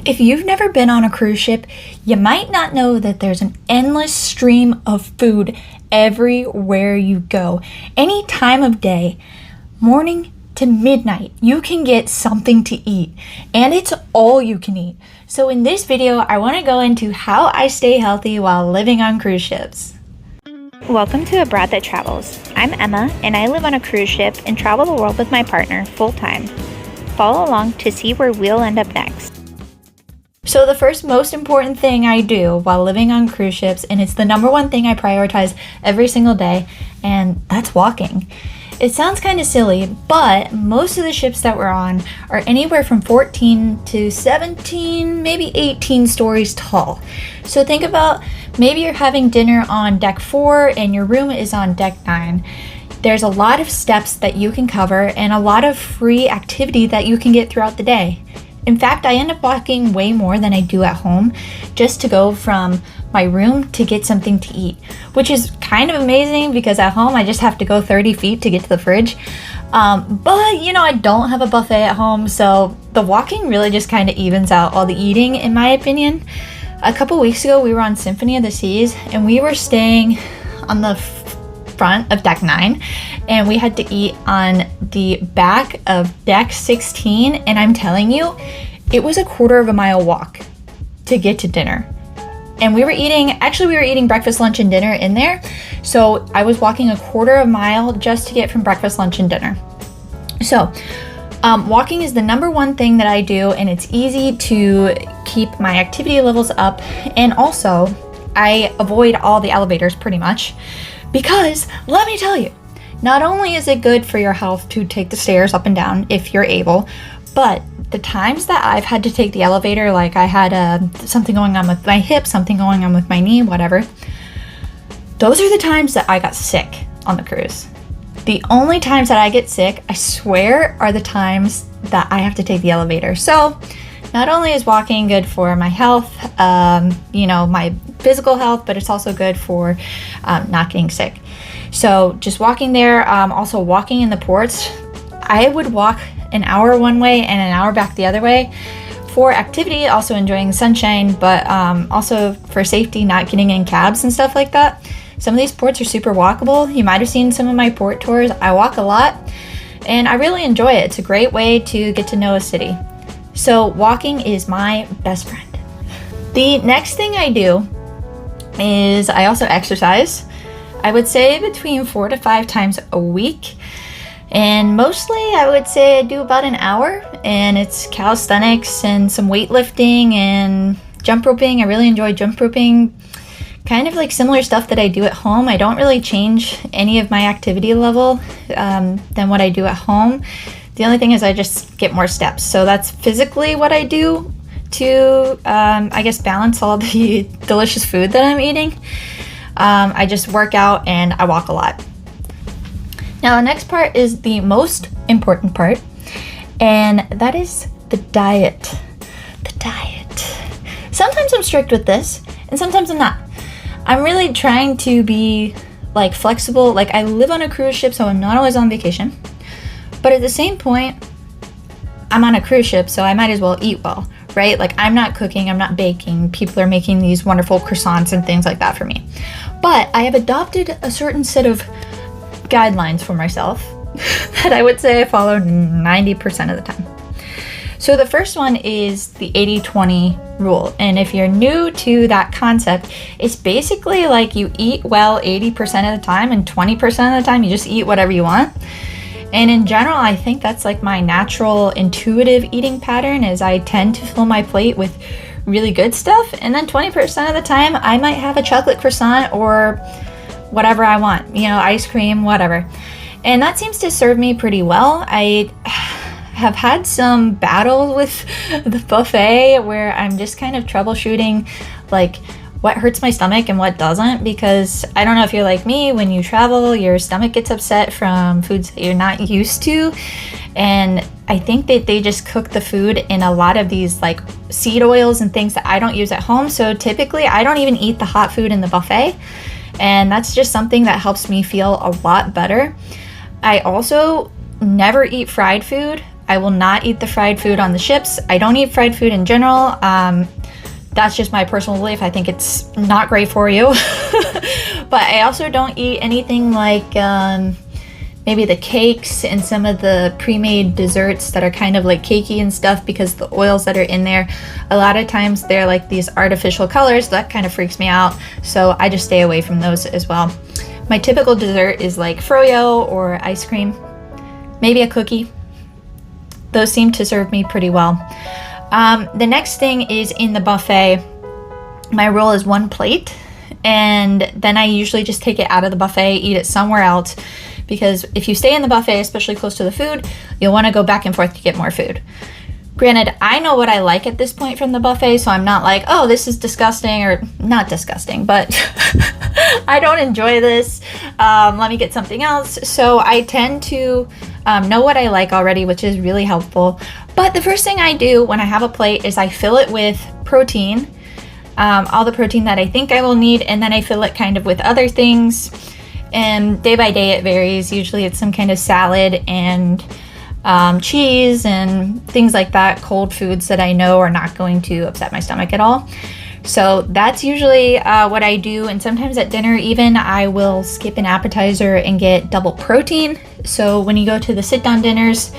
If you've never been on a cruise ship, you might not know that there's an endless stream of food everywhere you go. Any time of day, morning to midnight, you can get something to eat, and it's all you can eat. So in this video, I want to go into how I stay healthy while living on cruise ships. Welcome to Abroad That Travels. I'm Emma, and I live on a cruise ship and travel the world with my partner full-time. Follow along to see where we'll end up next. So the first most important thing I do while living on cruise ships, and it's the number one thing I prioritize every single day, and that's walking. It sounds kind of silly, but most of the ships that we're on are anywhere from 14 to 17, maybe 18 stories tall. So think about maybe you're having dinner on deck 4 and your room is on deck 9. There's a lot of steps that you can cover and a lot of free activity that you can get throughout the day. In fact, I end up walking way more than I do at home just to go from my room to get something to eat, which is kind of amazing because at home I just have to go 30 feet to get to the fridge. But you know, I don't have a buffet at home, so the walking really just kind of evens out all the eating, in my opinion. A couple weeks ago, we were on Symphony of the Seas and we were staying on the front of deck 9, and we had to eat on the back of deck 16, and I'm telling you, it was a quarter of a mile walk to get to dinner. And we were eating breakfast, lunch, and dinner in there, so I was walking a quarter of a mile just to get from breakfast, lunch, and dinner. So walking is the number one thing that I do, and it's easy to keep my activity levels up, and also I avoid all the elevators pretty much. Because, let me tell you, not only is it good for your health to take the stairs up and down if you're able, but the times that I've had to take the elevator, like I had something going on with my hip, something going on with my knee, whatever, those are the times that I got sick on the cruise. The only times that I get sick, I swear, are the times that I have to take the elevator. So, not only is walking good for my health, my physical health, but it's also good for not getting sick. So just walking there, also walking in the ports, I would walk an hour one way and an hour back the other way for activity, also enjoying the sunshine, but also for safety, not getting in cabs and stuff like that. Some of these ports are super walkable. You might have seen some of my port tours. I walk a lot and I really enjoy it. It's a great way to get to know a city. So walking is my best friend. The next thing I do is I also exercise. I would say between 4 to 5 times a week. And mostly I would say I do about an hour, and it's calisthenics and some weightlifting and jump roping. I really enjoy jump roping. Kind of like similar stuff that I do at home. I don't really change any of my activity level than what I do at home. The only thing is I just get more steps. So that's physically what I do to, balance all the delicious food that I'm eating. I just work out and I walk a lot. Now the next part is the most important part, and that is the diet. The diet. Sometimes I'm strict with this, and sometimes I'm not. I'm really trying to be flexible. Like, I live on a cruise ship, so I'm not always on vacation. But at the same point, I'm on a cruise ship, so I might as well eat well, right? Like, I'm not cooking, I'm not baking. People are making these wonderful croissants and things like that for me. But I have adopted a certain set of guidelines for myself that I would say I follow 90% of the time. So the first one is the 80-20 rule. And if you're new to that concept, it's basically like you eat well 80% of the time, and 20% of the time you just eat whatever you want. And in general, I think that's like my natural intuitive eating pattern, is I tend to fill my plate with really good stuff, and then 20% of the time I might have a chocolate croissant or whatever I want, ice cream, whatever. And that seems to serve me pretty well. I have had some battles with the buffet where I'm just kind of troubleshooting what hurts my stomach and what doesn't, because I don't know if you're like me, when you travel, your stomach gets upset from foods that you're not used to. And I think that they just cook the food in a lot of these seed oils and things that I don't use at home. So typically I don't even eat the hot food in the buffet. And that's just something that helps me feel a lot better. I also never eat fried food. I will not eat the fried food on the ships. I don't eat fried food in general. That's just my personal belief. I think it's not great for you. But I also don't eat anything like maybe the cakes and some of the pre-made desserts that are kind of like cakey and stuff, because the oils that are in there, a lot of times they're like these artificial colors. That kind of freaks me out. So I just stay away from those as well. My typical dessert is like froyo or ice cream, maybe a cookie. Those seem to serve me pretty well. The next thing is in the buffet. My rule is 1 plate, and then I usually just take it out of the buffet, eat it somewhere else, because if you stay in the buffet, especially close to the food, you'll want to go back and forth to get more food. Granted, I know what I like at this point from the buffet, so I'm not like, oh, this is disgusting, or not disgusting, but I don't enjoy this. Let me get something else. So I tend to know what I like already, which is really helpful. But the first thing I do when I have a plate is I fill it with protein, all the protein that I think I will need, and then I fill it kind of with other things. And day by day it varies. Usually it's some kind of salad and cheese and things like that, cold foods that I know are not going to upset my stomach at all. So that's usually what I do. And sometimes at dinner even, I will skip an appetizer and get double protein. So when you go to the sit-down dinners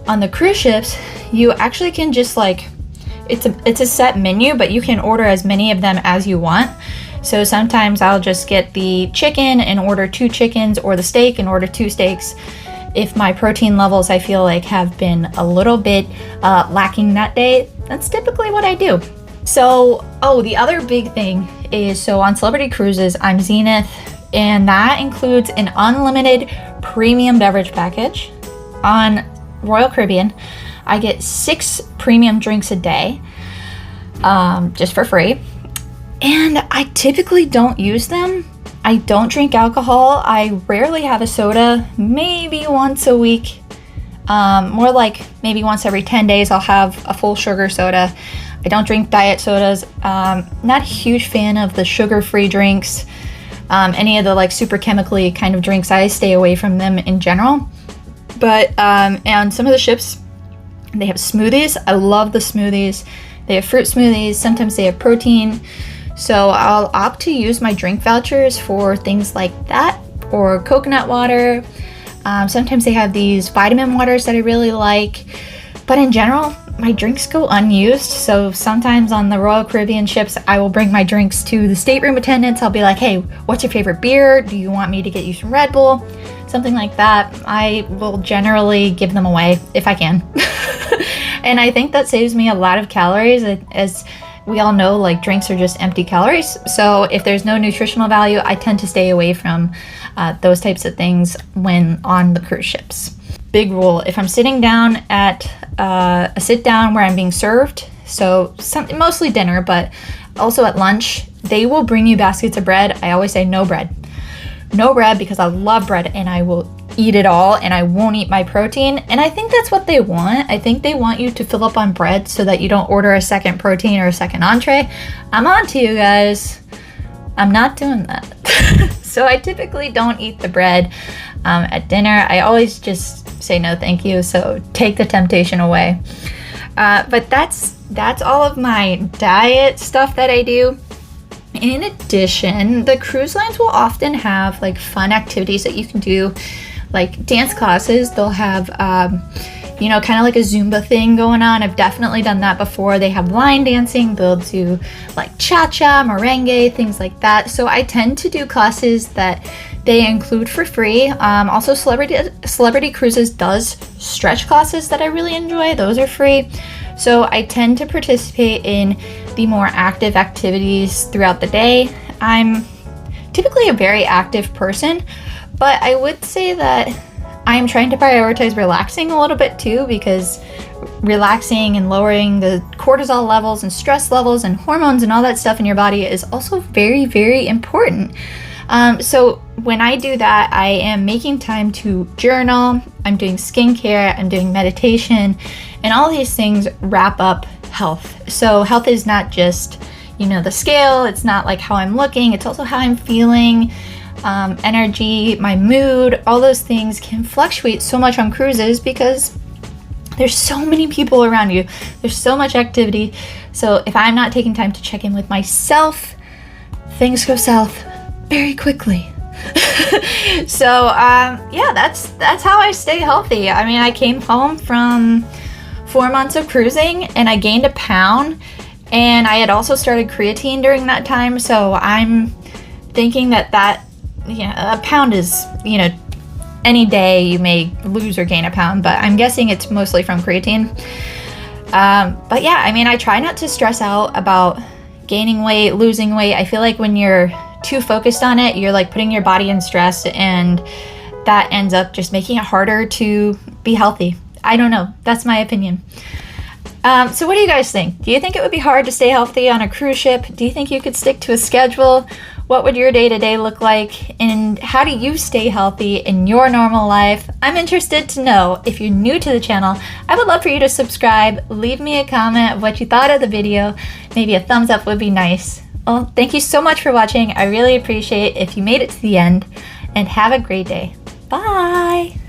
on the cruise ships, you actually can just like, it's a set menu, but you can order as many of them as you want. So sometimes I'll just get the chicken and order 2 chickens, or the steak and order 2 steaks, if my protein levels I feel like have been a little bit lacking that day. That's typically what I do. So, the other big thing is, so on Celebrity Cruises, I'm Zenith, and that includes an unlimited premium beverage package. On Royal Caribbean, I get 6 premium drinks a day, just for free. And I typically don't use them. I don't drink alcohol. I rarely have a soda, maybe once a week. More like maybe once every 10 days I'll have a full sugar soda. I don't drink diet sodas. Not a huge fan of the sugar-free drinks. Any of the like super chemically kind of drinks, I stay away from them in general. But on some of the ships, they have smoothies. I love the smoothies. They have fruit smoothies. Sometimes they have protein. So I'll opt to use my drink vouchers for things like that, or coconut water. Sometimes they have these vitamin waters that I really like. But in general, my drinks go unused. So sometimes on the Royal Caribbean ships, I will bring my drinks to the stateroom attendants. I'll be like, hey, what's your favorite beer? Do you want me to get you some Red Bull? Something like that. I will generally give them away if I can. And I think that saves me a lot of calories. As we all know, like, drinks are just empty calories. So if there's no nutritional value, I tend to stay away from those types of things when on the cruise ships. Big rule, if I'm sitting down at a sit down where I'm being served, so mostly dinner, but also at lunch, they will bring you baskets of bread. I always say no bread. No bread, because I love bread and I will eat it all, and I won't eat my protein. And I think that's what they want. I think they want you to fill up on bread so that you don't order a second protein or a second entree. I'm on to you guys. I'm not doing that. So I typically don't eat the bread at dinner. I always just say no thank you, so take the temptation away. But that's all of my diet stuff that I do. In addition, the cruise lines will often have like fun activities that you can do, like dance classes. They'll have kind of like a Zumba thing going on. I've definitely done that before. They have line dancing. They'll do like cha-cha, merengue, things like that. So I tend to do classes that they include for free. Also, Celebrity Cruises does stretch classes that I really enjoy. Those are free. So I tend to participate in the more active activities throughout the day. I'm typically a very active person, but I would say that I'm trying to prioritize relaxing a little bit too, because relaxing and lowering the cortisol levels and stress levels and hormones and all that stuff in your body is also very, very important. So when I do that, I am making time to journal, I'm doing skincare, I'm doing meditation, and all these things wrap up health. So health is not just, the scale, it's not like how I'm looking, it's also how I'm feeling. Energy, my mood, all those things can fluctuate so much on cruises because There's so many people around you. There's so much activity. So if I'm not taking time to check in with myself, things go south very quickly. So yeah, that's how I stay healthy. I mean, I came home from 4 months of cruising and I gained a pound, and I had also started creatine during that time. So I'm thinking that a pound is, any day you may lose or gain a pound, but I'm guessing it's mostly from creatine. But yeah, I mean, I try not to stress out about gaining weight, losing weight. I feel like when you're too focused on it, you're like putting your body in stress, and that ends up just making it harder to be healthy. I don't know. That's my opinion. So what do you guys think? Do you think it would be hard to stay healthy on a cruise ship? Do you think you could stick to a schedule? What would your day-to-day look like? And how do you stay healthy in your normal life? I'm interested to know. If you're new to the channel, I would love for you to subscribe. Leave me a comment of what you thought of the video. Maybe a thumbs up would be nice. Well, thank you so much for watching. I really appreciate it if you made it to the end. And have a great day. Bye!